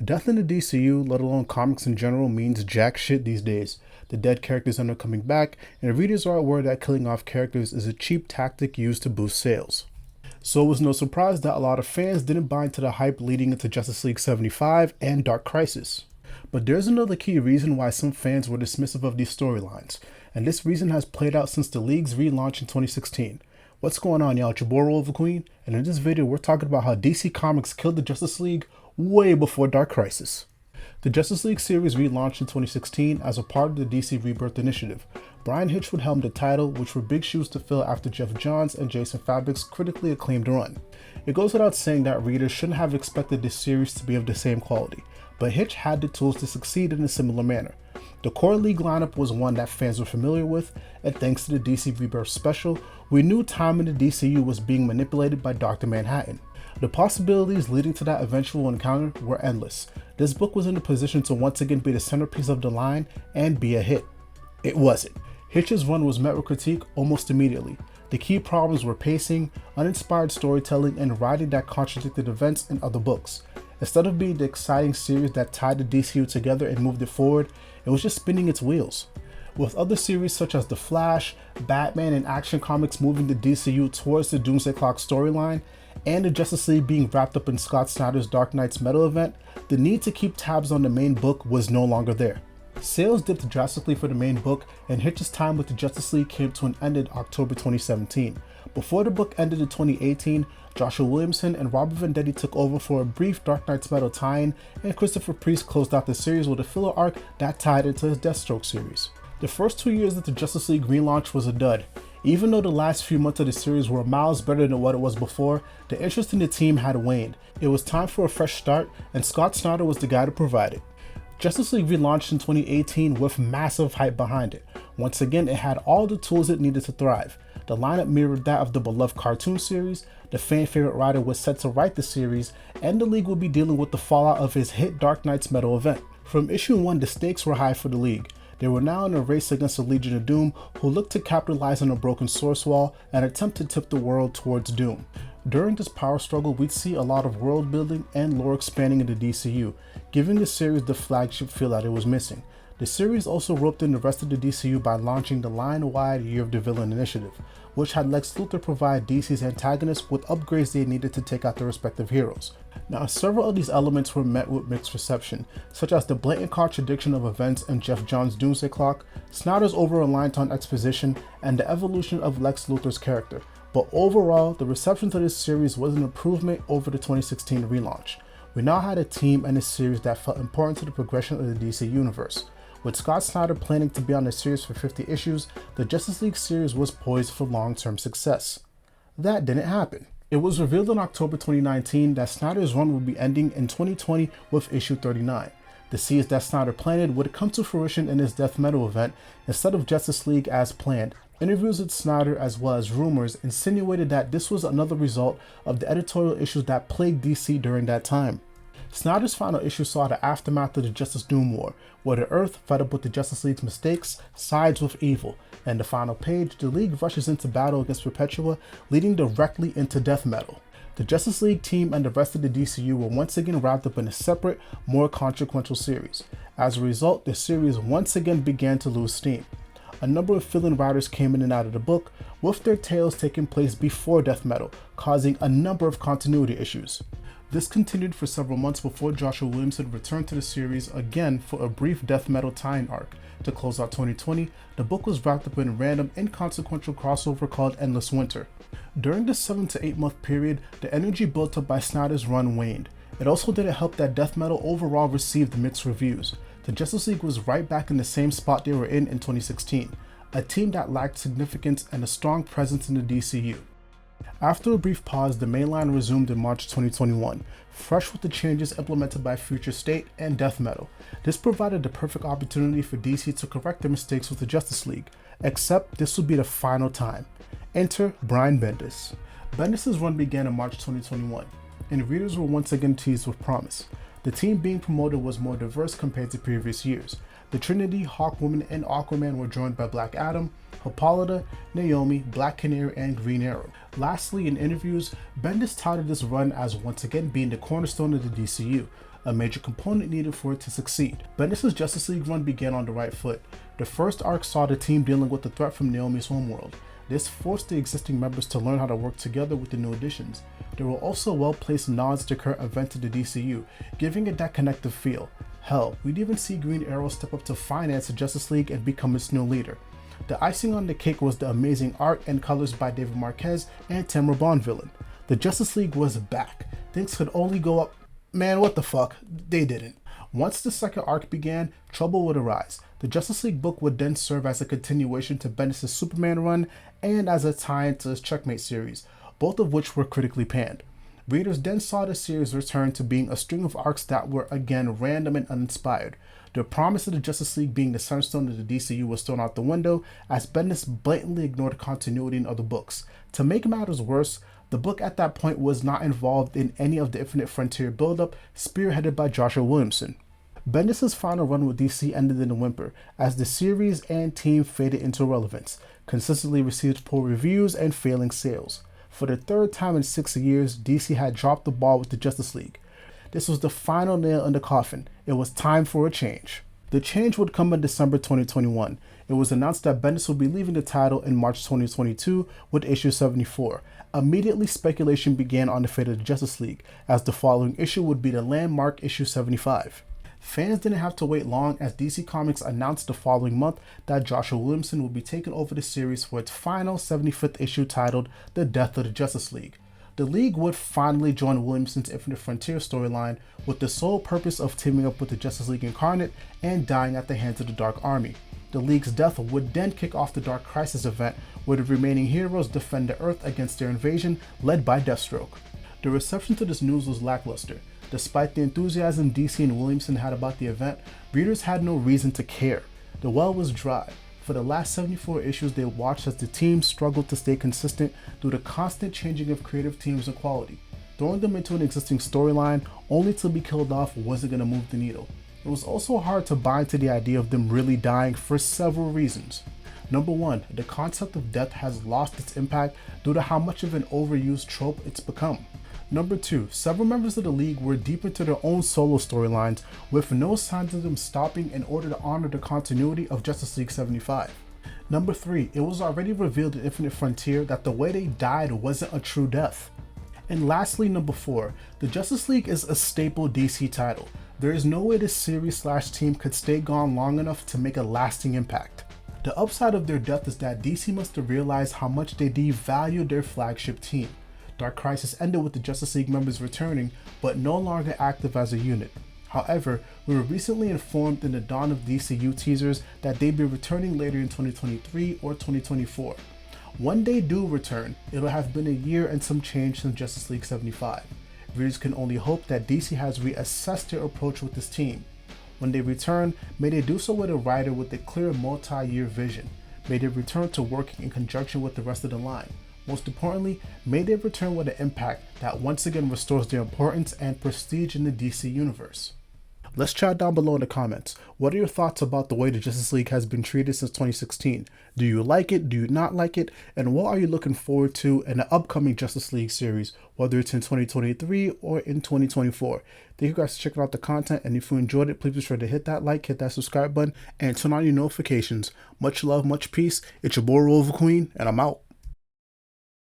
Death in the DCU, let alone comics in general, means jack shit these days. The dead characters end up coming back, and readers are aware that killing off characters is a cheap tactic used to boost sales. So it was no surprise that a lot of fans didn't buy into the hype leading into Justice League 75 and Dark Crisis. But there's another key reason why some fans were dismissive of these storylines, and this reason has played out since the League's relaunch in 2016. What's going on, y'all? It's your boy Roliver Queen, and in this video we're talking about how DC Comics killed the Justice League way before Dark Crisis. The Justice League series relaunched in 2016 as a part of the DC Rebirth initiative. Bryan Hitch would helm the title, which were big shoes to fill after Jeff Johns and Jason Fabok's critically acclaimed run. It goes without saying that readers shouldn't have expected this series to be of the same quality, but Hitch had the tools to succeed in a similar manner. The core League lineup was one that fans were familiar with, and thanks to the DC Rebirth special, we knew time in the DCU was being manipulated by Dr. Manhattan. The possibilities leading to that eventual encounter were endless. This book was in a position to once again be the centerpiece of the line and be a hit. It wasn't. Hitch's run was met with critique almost immediately. The key problems were pacing, uninspired storytelling, and writing that contradicted events in other books. Instead of being the exciting series that tied the DCU together and moved it forward, it was just spinning its wheels. With other series such as The Flash, Batman, and Action Comics moving the DCU towards the Doomsday Clock storyline, and the Justice League being wrapped up in Scott Snyder's Dark Knight's Metal event, the need to keep tabs on the main book was no longer there. Sales dipped drastically for the main book, and Hitch's time with the Justice League came to an end in October 2017. Before the book ended in 2018, Joshua Williamson and Robert Venditti took over for a brief Dark Knight's Metal tie-in, and Christopher Priest closed out the series with a filler arc that tied into his Deathstroke series. The first 2 years of the Justice League relaunch was a dud. Even though the last few months of the series were miles better than what it was before, the interest in the team had waned. It was time for a fresh start, and Scott Snyder was the guy to provide it. Justice League relaunched in 2018 with massive hype behind it. Once again, it had all the tools it needed to thrive. The lineup mirrored that of the beloved cartoon series, the fan favorite writer was set to write the series, and the League would be dealing with the fallout of his hit Dark Knight's Metal event. From issue 1, the stakes were high for the League. They were now in a race against the Legion of Doom, who looked to capitalize on a broken source wall and attempt to tip the world towards doom. During this power struggle, we'd see a lot of world building and lore expanding in the DCU, giving the series the flagship feel that it was missing. The series also roped in the rest of the DCU by launching the line-wide Year of the Villain initiative, which had Lex Luthor provide DC's antagonists with upgrades they needed to take out their respective heroes. Now, several of these elements were met with mixed reception, such as the blatant contradiction of events in Jeff Johns' Doomsday Clock, Snyder's over-reliance on exposition, and the evolution of Lex Luthor's character. But overall, the reception to this series was an improvement over the 2016 relaunch. We now had a team and a series that felt important to the progression of the DC universe. With Scott Snyder planning to be on the series for 50 issues, the Justice League series was poised for long-term success. That didn't happen. It was revealed in October 2019 that Snyder's run would be ending in 2020 with issue 39. The seeds that Snyder planted would come to fruition in his Death Metal event instead of Justice League as planned. Interviews with Snyder, as well as rumors, insinuated that this was another result of the editorial issues that plagued DC during that time. Snyder's final issue saw the aftermath of the Justice Doom War, where the Earth, fed up with the Justice League's mistakes, sides with evil. And the final page, the League rushes into battle against Perpetua, leading directly into Death Metal. The Justice League team and the rest of the DCU were once again wrapped up in a separate, more consequential series. As a result, the series once again began to lose steam. A number of fill-in writers came in and out of the book, with their tales taking place before Death Metal, causing a number of continuity issues. This continued for several months before Joshua Williamson returned to the series again for a brief Death Metal tie-in arc. To close out 2020, the book was wrapped up in a random, inconsequential crossover called Endless Winter. During this 7 to 8 month period, the energy built up by Snyder's run waned. It also didn't help that Death Metal overall received mixed reviews. The Justice League was right back in the same spot they were in 2016, a team that lacked significance and a strong presence in the DCU. After a brief pause, the mainline resumed in March 2021, fresh with the changes implemented by Future State and Death Metal. This provided the perfect opportunity for DC to correct their mistakes with the Justice League, except this would be the final time. Enter Bryan Bendis. Bendis' run began in March 2021, and readers were once again teased with promise. The team being promoted was more diverse compared to previous years. The Trinity, Hawkwoman, and Aquaman were joined by Black Adam, Hippolyta, Naomi, Black Canary, and Green Arrow. Lastly, in interviews, Bendis touted this run as once again being the cornerstone of the DCU, a major component needed for it to succeed. Bendis' Justice League run began on the right foot. The first arc saw the team dealing with the threat from Naomi's homeworld. This forced the existing members to learn how to work together with the new additions. There were also well-placed nods to current events of the DCU, giving it that connective feel. Hell, we'd even see Green Arrow step up to finance the Justice League and become its new leader. The icing on the cake was the amazing art and colors by David Marquez and Tamara Bonvillain. The Justice League was back. Things could only go up. Man, what the fuck? They didn't. Once the second arc began, trouble would arise. The Justice League book would then serve as a continuation to Bendis' Superman run and as a tie-in to his Checkmate series, both of which were critically panned. Readers then saw the series return to being a string of arcs that were again random and uninspired. The promise of the Justice League being the sunstone of the DCU was thrown out the window as Bendis blatantly ignored continuity in other books. To make matters worse, the book at that point was not involved in any of the Infinite Frontier buildup spearheaded by Joshua Williamson. Bendis' final run with DC ended in a whimper as the series and team faded into irrelevance, consistently received poor reviews and failing sales. For the third time in 6 years, DC had dropped the ball with the Justice League. This was the final nail in the coffin. It was time for a change. The change would come in December 2021. It was announced that Bendis would be leaving the title in March 2022 with issue 74. Immediately, speculation began on the fate of the Justice League, as the following issue would be the landmark issue 75. Fans didn't have to wait long as DC Comics announced the following month that Joshua Williamson would be taking over the series for its final 75th issue titled The Death of the Justice League. The League would finally join Williamson's Infinite Frontier storyline with the sole purpose of teaming up with the Justice League Incarnate and dying at the hands of the Dark Army. The League's death would then kick off the Dark Crisis event where the remaining heroes defend the Earth against their invasion led by Deathstroke. The reception to this news was lackluster. Despite the enthusiasm DC and Williamson had about the event, readers had no reason to care. The well was dry. For the last 74 issues, they watched as the team struggled to stay consistent due to constant changing of creative teams and quality. Throwing them into an existing storyline only to be killed off wasn't going to move the needle. It was also hard to buy into the idea of them really dying for several reasons. Number one, the concept of death has lost its impact due to how much of an overused trope it's become. Number two, several members of the League were deep into their own solo storylines with no signs of them stopping in order to honor the continuity of Justice League 75. Number three, it was already revealed in Infinite Frontier that the way they died wasn't a true death. And lastly, number four, the Justice League is a staple DC title. There is no way this series/team could stay gone long enough to make a lasting impact. The upside of their death is that DC must have realized how much they devalued their flagship team. Dark Crisis ended with the Justice League members returning, but no longer active as a unit. However, we were recently informed in the dawn of DCU teasers that they'd be returning later in 2023 or 2024. When they do return, it'll have been a year and some change since Justice League 75. Readers can only hope that DC has reassessed their approach with this team. When they return, may they do so with a writer with a clear multi-year vision. May they return to working in conjunction with the rest of the line. Most importantly, may they return with an impact that once again restores their importance and prestige in the DC universe. Let's chat down below in the comments. What are your thoughts about the way the Justice League has been treated since 2016? Do you like it? Do you not like it? And what are you looking forward to in the upcoming Justice League series, whether it's in 2023 or in 2024? Thank you guys for checking out the content, and if you enjoyed it, please be sure to hit that like, hit that subscribe button, and turn on your notifications. Much love, much peace. It's your boy Roliver Queen, and I'm out.